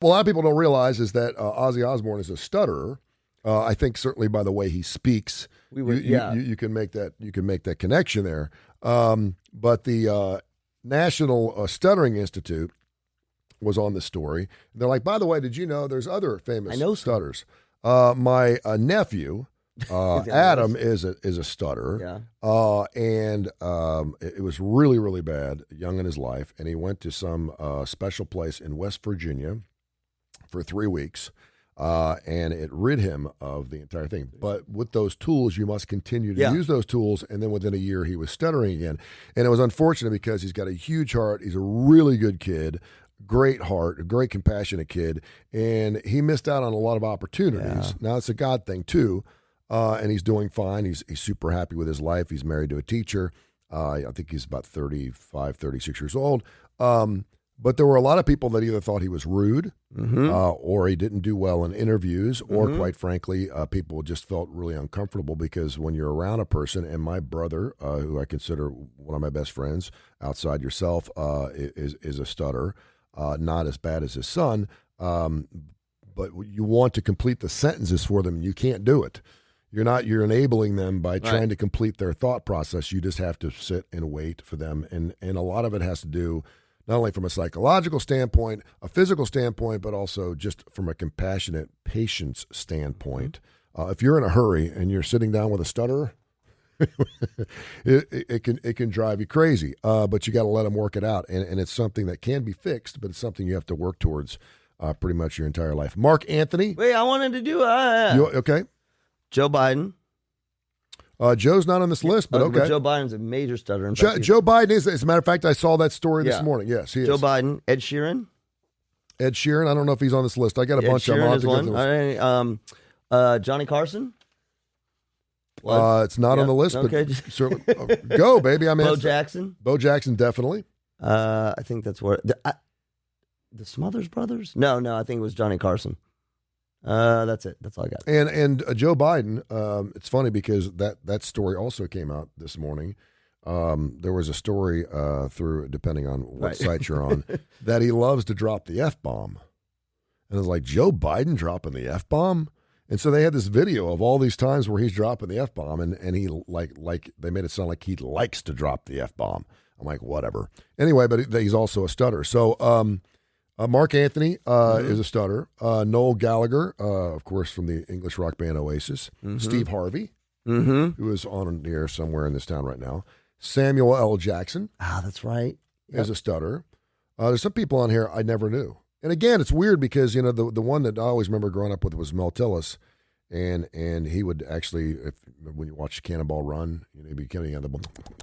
Well, a lot of people don't realize is that Ozzy Osbourne is a stutterer. I think certainly by the way he speaks, you can make that connection there. But the National Stuttering Institute was on the story. They're like, by the way, did you know there's other famous stutters? My nephew, Adam, is a stutterer. Yeah. And it was really, really bad, young in his life, and he went to some special place in West Virginia for 3 weeks. And it rid him of the entire thing. But with those tools, you must continue to use those tools. And then within a year, he was stuttering again. And it was unfortunate because he's got a huge heart. He's a really good kid, great heart, a great compassionate kid. And he missed out on a lot of opportunities. Yeah. Now, it's a God thing, too. And he's doing fine. He's super happy with his life. He's married to a teacher. I think he's about 35, 36 years old. But there were a lot of people that either thought he was rude or he didn't do well in interviews or, quite frankly, people just felt really uncomfortable because when you're around a person, and my brother, who I consider one of my best friends outside yourself, is a stutterer, not as bad as his son, but you want to complete the sentences for them, and you can't do it. You're enabling them by trying to complete their thought process. You just have to sit and wait for them, and a lot of it has to do not only from a psychological standpoint, a physical standpoint, but also just from a compassionate patience standpoint. If you're in a hurry and you're sitting down with a stutterer, it can drive you crazy. But you got to let them work it out, and it's something that can be fixed, but it's something you have to work towards pretty much your entire life. Mark Anthony. Wait, I wanted to do okay. Joe Biden. Joe's not on this list, but okay. But Joe Biden's a major stutterer. Joe Biden is, as a matter of fact, I saw that story this morning. Yes, he is. Joe Biden, Ed Sheeran. Ed Sheeran, I don't know if he's on this list. I got a bunch of them. Johnny Carson. It's not on the list, but certainly go, baby. I mean, Bo Jackson. Bo Jackson, definitely. I think that's where the Smothers Brothers. No, I think it was Johnny Carson. That's it. That's all I got. And Joe Biden. It's funny because that story also came out this morning. There was a story through, depending on what site you're on, that he loves to drop the F-bomb. And it's like, Joe Biden dropping the F-bomb? And so they had this video of all these times where he's dropping the F-bomb, and he like they made it sound like he likes to drop the F-bomb. I'm like, whatever. Anyway, but he's also a stutter. So Mark Anthony is a stutter. Noel Gallagher, of course, from the English rock band Oasis. Steve Harvey, who is on the air somewhere in this town right now. Samuel L. Jackson. Ah, that's right. Is a stutter. There's some people on here I never knew. And again, it's weird because, you know, the one that I always remember growing up with was Mel Tillis. And he would actually, when you watch Cannonball Run, you know, he'd be coming out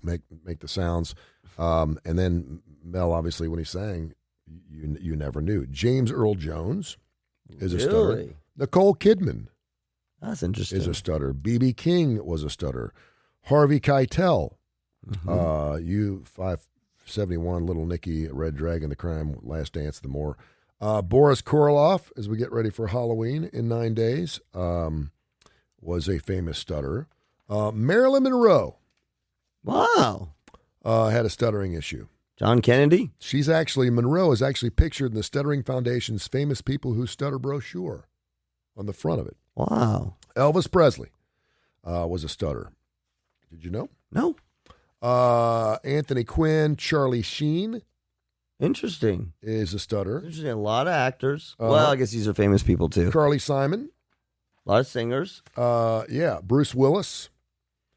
make the sounds. And then Mel, obviously, when he sang, you never knew. James Earl Jones is a stutter. Nicole Kidman. That's interesting. Is a stutter. B.B. King was a stutter. Harvey Keitel. U-571, Little Nicky, Red Dragon, The Crime, Last Dance, The More. Boris Karloff, as we get ready for Halloween in 9 days, was a famous stutterer. Marilyn Monroe. Wow. Had a stuttering issue. John Kennedy? Monroe is actually pictured in the Stuttering Foundation's Famous People Who Stutter brochure on the front of it. Wow. Elvis Presley was a stutterer. Did you know? No. Anthony Quinn, Charlie Sheen. Interesting. Is a stutter. Interesting. A lot of actors. Well, I guess these are famous people too. Carly Simon. A lot of singers. Yeah. Bruce Willis.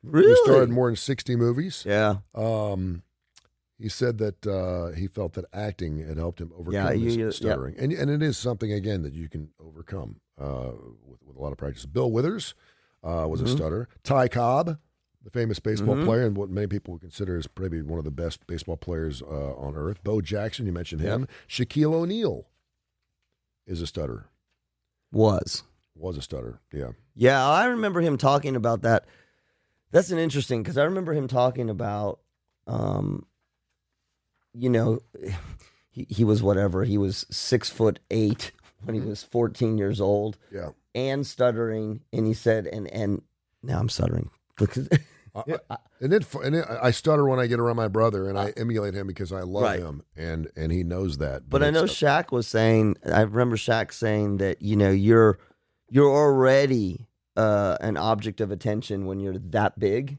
Really? Who starred in more than 60 movies. Yeah. He said that he felt that acting had helped him overcome his stuttering. Yeah. And it is something, again, that you can overcome with a lot of practice. Bill Withers was a stutter. Ty Cobb, the famous baseball player, and what many people would consider is probably one of the best baseball players on earth. Bo Jackson, you mentioned him. Shaquille O'Neal is a stutterer. Was a stutterer, yeah. Yeah, I remember him talking about that. That's an interesting, because I remember him talking about, you know, he was whatever. He was 6'8" when he was 14 years old. Yeah. And stuttering, and he said, and now I'm stuttering. And then I stutter when I get around my brother, and I emulate him because I love him, and he knows that. But I know Shaq was saying. I remember Shaq saying that you're already an object of attention when you're that big,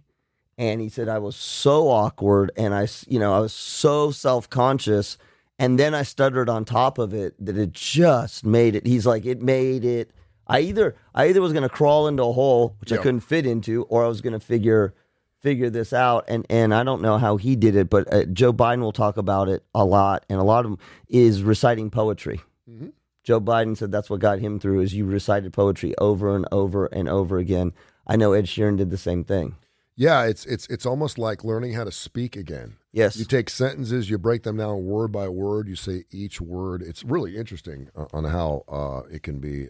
and he said I was so awkward, and I was so self-conscious, and then I stuttered on top of it that it just made it. He's like, it made it. I either was going to crawl into a hole, which I couldn't fit into, or I was going to figure this out. And I don't know how he did it, but Joe Biden will talk about it a lot, and a lot of them is reciting poetry. Mm-hmm. Joe Biden said that's what got him through, is you recited poetry over and over and over again. I know Ed Sheeran did the same thing. Yeah, it's almost like learning how to speak again. Yes. You take sentences, you break them down word by word, you say each word. It's really interesting on how it can be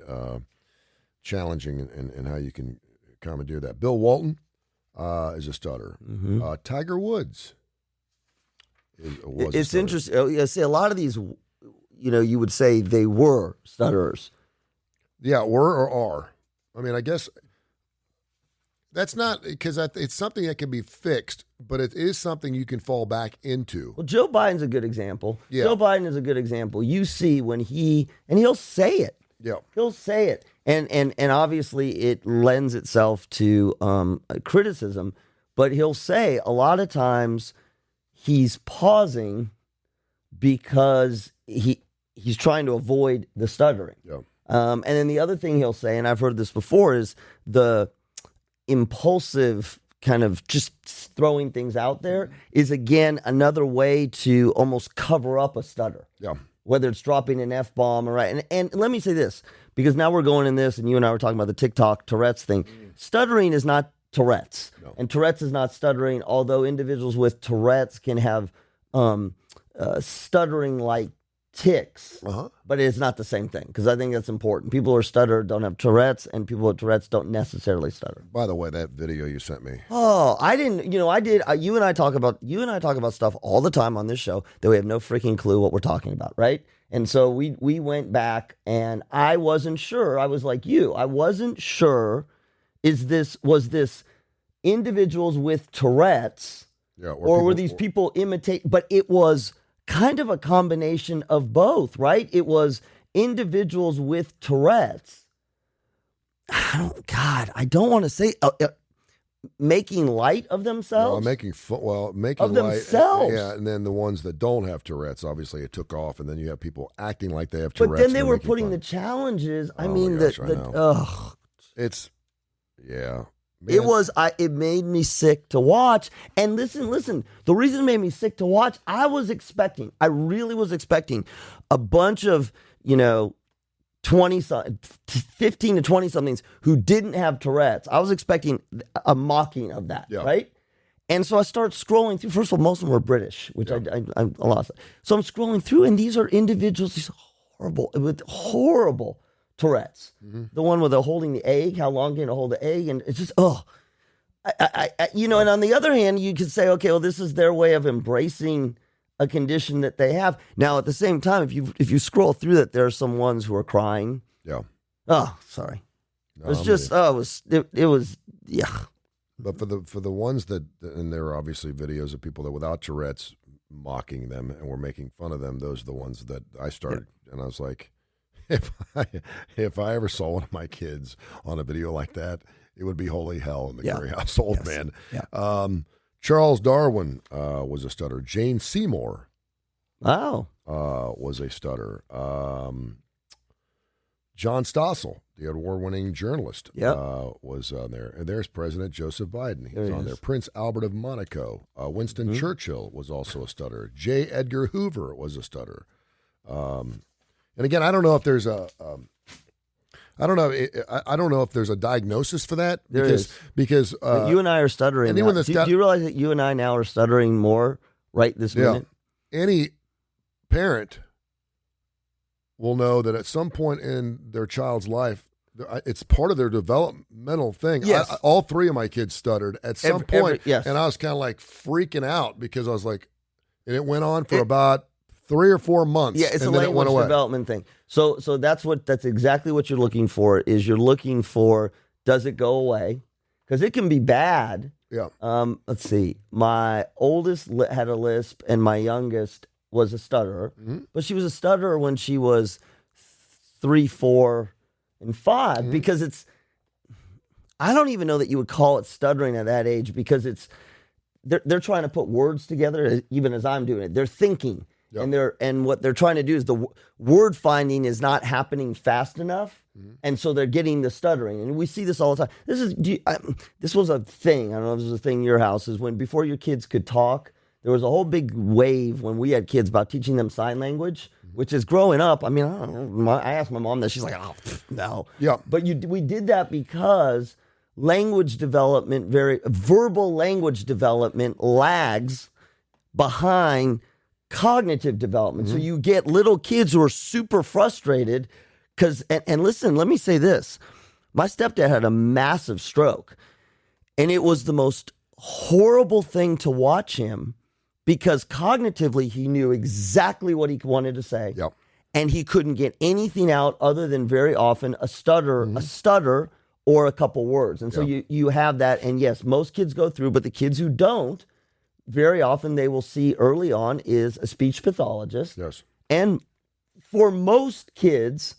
challenging and how you can commandeer that. Bill Walton is a stutterer. Mm-hmm. Tiger Woods was It's interesting. Yeah, see, a lot of these, you would say they were stutterers. Yeah, were or are. I mean, I guess that's not, because it's something that can be fixed, but it is something you can fall back into. Well, Joe Biden's a good example. Yeah. Joe Biden is a good example. You see when he'll say it. Yeah. He'll say it. And obviously it lends itself to criticism, but he'll say a lot of times he's pausing because he's trying to avoid the stuttering. Yeah. And then the other thing he'll say, and I've heard this before, is the impulsive kind of just throwing things out there is, again, another way to almost cover up a stutter. Yeah. Whether it's dropping an F-bomb or right. And let me say this, because now we're going in this, and you and I were talking about the TikTok Tourette's thing. Stuttering is not Tourette's, and Tourette's is not stuttering, although individuals with Tourette's can have stuttering-like tics, but it's not the same thing, because I think that's important. People who are stuttered don't have Tourette's, and people with Tourette's don't necessarily stutter. By the way, that video you sent me. Oh, I didn't. I did. You and I talk about stuff all the time on this show that we have no freaking clue what we're talking about, right? And so we went back, and I wasn't sure. I was like you. I wasn't sure. Was this individuals with Tourette's, or were these people imitate? But it was kind of a combination of both, right? It was individuals with Tourette's. I don't want to say making light of themselves. Making light of themselves. Yeah, and then the ones that don't have Tourette's, obviously it took off, and then you have people acting like they have Tourette's. But then they were putting the challenges. It's yeah. Man. It made me sick to watch. And listen, the reason it made me sick to watch, I really was expecting a bunch of, 15 to 20 somethings who didn't have Tourette's. I was expecting a mocking of that, right? And so I start scrolling through. First of all, most of them were British, which I lost. So I'm scrolling through, and these are individuals, these horrible Tourette's. Mm-hmm. The one where they're holding the egg, how long can it hold the egg? And it's just, and on the other hand, you could say, okay, well, this is their way of embracing a condition that they have. Now, at the same time, if you scroll through that, there are some ones who are crying. Yeah. Oh, sorry. No, it was, yeah. But for the ones that, and there are obviously videos of people that without Tourette's mocking them and we're making fun of them. Those are the ones that I started, and I was like, if I ever saw one of my kids on a video like that, it would be holy hell in the Curry household, man. Yeah. Charles Darwin was a stutterer. Jane Seymour was a stutterer. John Stossel, the award-winning journalist, was on there. And there's President Joseph Biden. He was on there. Prince Albert of Monaco. Winston Churchill was also a stutterer. J. Edgar Hoover was a stutterer. And again, I don't know if there's I don't know if there's a diagnosis for that. Because you and I are stuttering. Do you realize that you and I now are stuttering more right this minute? Any parent will know that at some point in their child's life, it's part of their developmental thing. Yes. All three of my kids stuttered at some point, and I was kind of like freaking out because I was like, and it went on for about 3 or 4 months. Yeah, it's a language development thing. So that's exactly what you're looking for. Is you're looking for, does it go away? because it can be bad. Yeah. Let's see. My oldest had a lisp, and my youngest was a stutterer. But she was a stutterer when she was 3, 4, and 5 because it's. I don't even know that you would call it stuttering at that age because they're trying to put words together even as I'm doing it. They're thinking. Yep. And what they're trying to do is the word finding is not happening fast enough, and so they're getting the stuttering. And we see this all the time. This was a thing. I don't know if this was a thing in your house. Is when before your kids could talk, there was a whole big wave when we had kids about teaching them sign language, which is growing up. I mean, I don't know, I asked my mom that. She's like, "Oh, no." Yeah. But we did that because language development, verbal language development lags behind cognitive development. So you get little kids who are super frustrated because, and listen, let me say this. My stepdad had a massive stroke, and it was the most horrible thing to watch him because cognitively he knew exactly what he wanted to say. Yep. And he couldn't get anything out other than very often a stutter or a couple words. And so you have that. And yes, most kids go through, but the kids who don't, very often they will see early on is a speech pathologist. Yes. And for most kids,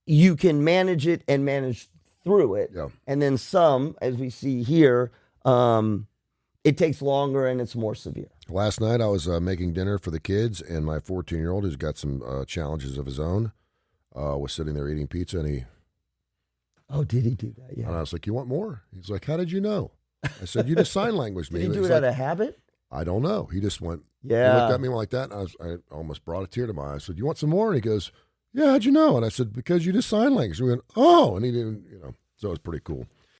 you can manage it and manage through it. Yeah. And then some, as we see here, it takes longer and it's more severe. Last night I was making dinner for the kids, and my 14-year-old, who's got some challenges of his own, was sitting there eating pizza, and Oh, did he do that? Yeah. And I was like, "You want more?" He's like, "How did you know?" I said, "You just sign language me." Did he do it out of habit? I don't know. He just went. Yeah. He looked at me like that, and I almost brought a tear to my eye. I said, "You want some more?" And he goes, "Yeah, how'd you know?" And I said, "Because you just sign language." We went, "Oh," and he didn't, so it was pretty cool.